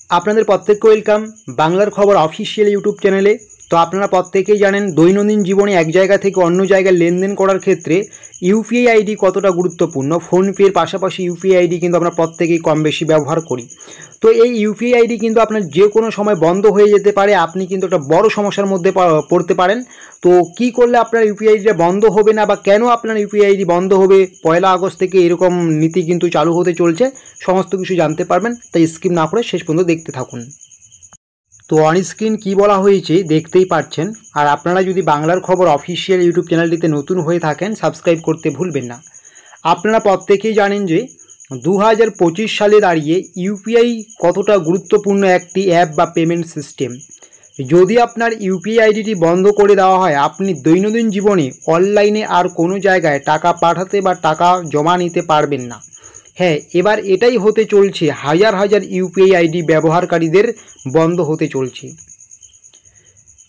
আপনাদের প্রত্যেককে ওয়েলকাম বাংলার খবর অফিসিয়াল ইউটিউব চ্যানেলে। তো আপনারা প্রত্যেকেই জানেন দৈনন্দিন জীবনে এক জায়গা থেকে অন্য জায়গায় লেনদেন করার ক্ষেত্রে ইউপিআই আইডি কতটা গুরুত্বপূর্ণ। ফোনপের পাশাপাশি ইউপিআই আইডি কিন্তু আমরা প্রত্যেকেই কম বেশি ব্যবহার করি। তো এই ইউপিআই আইডি কিন্তু আপনার যে কোনো সময় বন্ধ হয়ে যেতে পারে, আপনি কিন্তু একটা বড় সমস্যার মধ্যে পড়তে পারেন। তো কি করলে আপনার ইউপিআই আইডিটা বন্ধ হবে না, বা কেন আপনার ইউপিআই আইডি বন্ধ হবে, 1 আগস্ট থেকে এরকম নীতি কিন্তু চালু হতে চলছে, সমস্ত কিছু জানতে পারবেন। তাই স্কিপ না করে শেষ পর্যন্ত দেখতে থাকুন। তো অন স্ক্রিন কী বলা হয়েছে দেখতেই পাচ্ছেন। আর আপনারা যদি বাংলার খবর অফিসিয়াল ইউটিউব চ্যানেলটিতে নতুন হয়ে থাকেন সাবস্ক্রাইব করতে ভুলবেন না। আপনারা প্রত্যেকেই জানেন যে 2025 সালে দাঁড়িয়ে ইউপিআই কতটা গুরুত্বপূর্ণ একটি অ্যাপ বা পেমেন্ট সিস্টেম। যদি আপনার ইউপিআই আইডিটি বন্ধ করে দেওয়া হয়, আপনি দৈনন্দিন জীবনে অনলাইনে আর কোনো জায়গায় টাকা পাঠাতে বা টাকা জমা নিতে পারবেন না। হ্যাঁ, এবার এটাই হতে চলছে, হাজার হাজার ইউপিআই আইডি ব্যবহারকারীদের বন্ধ হতে চলছে।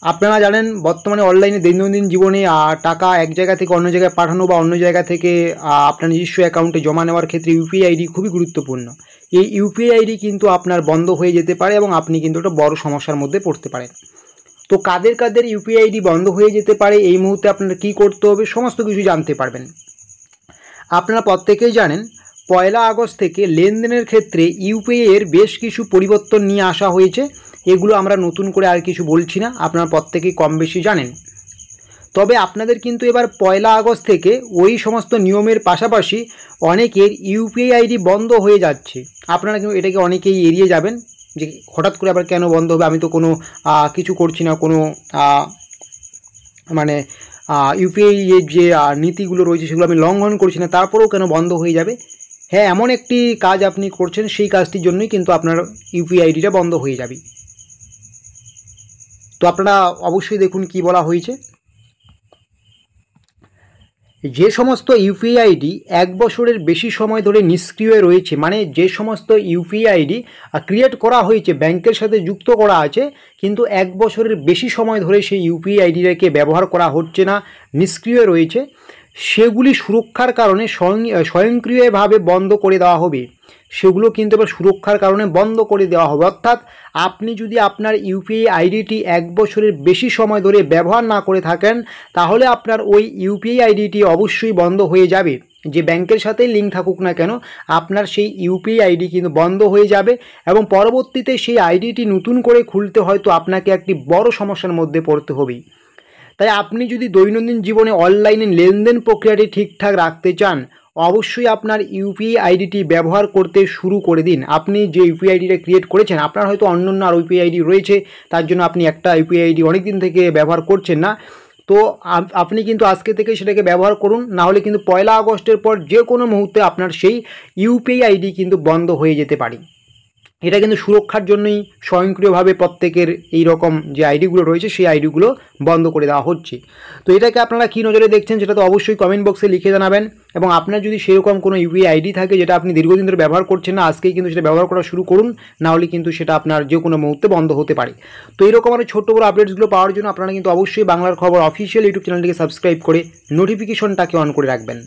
আপনারা জানেন বর্তমানে অনলাইনে দৈনন্দিন জীবনে টাকা এক জায়গা থেকে অন্য জায়গায় পাঠানো বা অন্য জায়গা থেকে আপনার নিজস্ব অ্যাকাউন্টে জমা নেওয়ার ক্ষেত্রে ইউপিআই আইডি খুবই গুরুত্বপূর্ণ। এই ইউপিআই আইডি কিন্তু আপনার বন্ধ হয়ে যেতে পারে এবং আপনি কিন্তু একটা বড় সমস্যার মধ্যে পড়তে পারেন। তো কাদের কাদের ইউপিআই আইডি বন্ধ হয়ে যেতে পারে, এই মুহূর্তে আপনারা কী করতে হবে, সমস্ত কিছু জানতে পারবেন। আপনারা প্রত্যেকেই জানেন 1 আগস্ট থেকে লেনদেনের ক্ষেত্রে ইউপিআই এর বেশ কিছু পরিবর্তন নিয়ে আসা হয়েছে। এগুলো আমরা নতুন করে আর কিছু বলছি না, আপনারা প্রত্যেকেই কম বেশি জানেন। তবে আপনাদের কিন্তু এবার 1 আগস্ট থেকে ওই সমস্ত নিয়মের পাশাপাশি অনেকের ইউপিআই আইডি বন্ধ হয়ে যাচ্ছে। আপনারা কিন্তু এটাকে অনেকেই এড়িয়ে যাবেন যে হঠাৎ করে আবার কেন বন্ধ হবে, আমি তো কোনো কিছু করছি না, কোনো মানে ইউপিআই এর যে নীতিগুলো রয়েছে সেগুলো আমি লঙ্ঘন করছি না, তারপরেও কেন বন্ধ হয়ে যাবে। হ্যাঁ, এমন একটি কাজ আপনি করছেন, সেই কাজটির জন্যই কিন্তু আপনার ইউপিআই আইডিটা বন্ধ হয়ে যাবে। তো আপনারা অবশ্যই দেখুন কি বলা হয়েছে। যে সমস্ত ইউপিআই আইডি 1 বছরের বেশি সময় ধরে নিষ্ক্রিয় রয়েছে, মানে যে সমস্ত ইউপিআই আইডি ক্রিয়েট করা হয়েছে, ব্যাংকের সাথে যুক্ত করা আছে, কিন্তু 1 বছরের বেশি সময় ধরে সেই ইউপিআই আইডিটাকে ব্যবহার করা হচ্ছে না, নিষ্ক্রিয় রয়েছে, সেগুলি সুরক্ষার কারণে স্বয়ংক্রিয়ভাবে বন্ধ করে দেওয়া হবে। সেগুলো কিন্তু এবার সুরক্ষার কারণে বন্ধ করে দেওয়া হবে। অর্থাৎ আপনি যদি আপনার ইউপিআই আইডিটি 1 বছরের বেশি সময় ধরে ব্যবহার না করে থাকেন, তাহলে আপনার ওই ইউপিআই আইডিটি অবশ্যই বন্ধ হয়ে যাবে। যে ব্যাংকের সাথে লিঙ্ক থাকুক না কেন, আপনার সেই ইউপিআই আইডি কিন্তু বন্ধ হয়ে যাবে এবং পরবর্তীতে সেই আইডিটি নতুন করে খুলতে হয়তো আপনাকে একটি বড় সমস্যার মধ্যে পড়তে হবে। তাই আপনি যদি দৈনন্দিন জীবনে অনলাইনে লেনদেন প্রক্রিয়াটি ঠিকঠাক রাখতে চান, অবশ্যই আপনার ইউপিআই আইডিটি ব্যবহার করতে শুরু করে দিন। আপনি যে ইউপিআই আইডিটা ক্রিয়েট করেছেন, আপনার হয়তো অন্য আর ইউপিআই আইডি রয়েছে, তার জন্য আপনি একটা ইউপিআই আইডি অনেক দিন থেকে ব্যবহার করছেন না। তো আপনি কিন্তু আজকে থেকে সেটাকে ব্যবহার করুন, না হলে কিন্তু 1 আগস্টের পর যে কোনো মুহূর্তে আপনার সেই ইউপিআই আইডি কিন্তু বন্ধ হয়ে যেতে পারে। এটা কিন্তু সুরক্ষার জন্যই স্বয়ংক্রিয়ভাবে প্রত্যেকের এই রকম যে আইডিগুলো রয়েছে সেই আইডিগুলো বন্ধ করে দেওয়া হচ্ছে। তো এটাকে আপনারা কী নজরে দেখছেন সেটা তো অবশ্যই কমেন্ট বক্সে লিখে জানাবেন। এবং আপনার যদি সেরকম কোনো ইউপিআই আইডি থাকে যেটা আপনি দীর্ঘদিন ধরে ব্যবহার করছেন না, আজকেই কিন্তু সেটা ব্যবহার করা শুরু করুন, না হলে কিন্তু সেটা আপনার যে কোনো মুহূর্তে বন্ধ হতে পারে। তো এরকম আরও ছোট্ট বড় আপডেটসগুলো পাওয়ার জন্য আপনারা কিন্তু অবশ্যই বাংলার খবর অফিসিয়াল ইউটিউব চ্যানেলটিকে সাবস্ক্রাইব করে নোটিফিকেশনটাকে অন করে রাখবেন।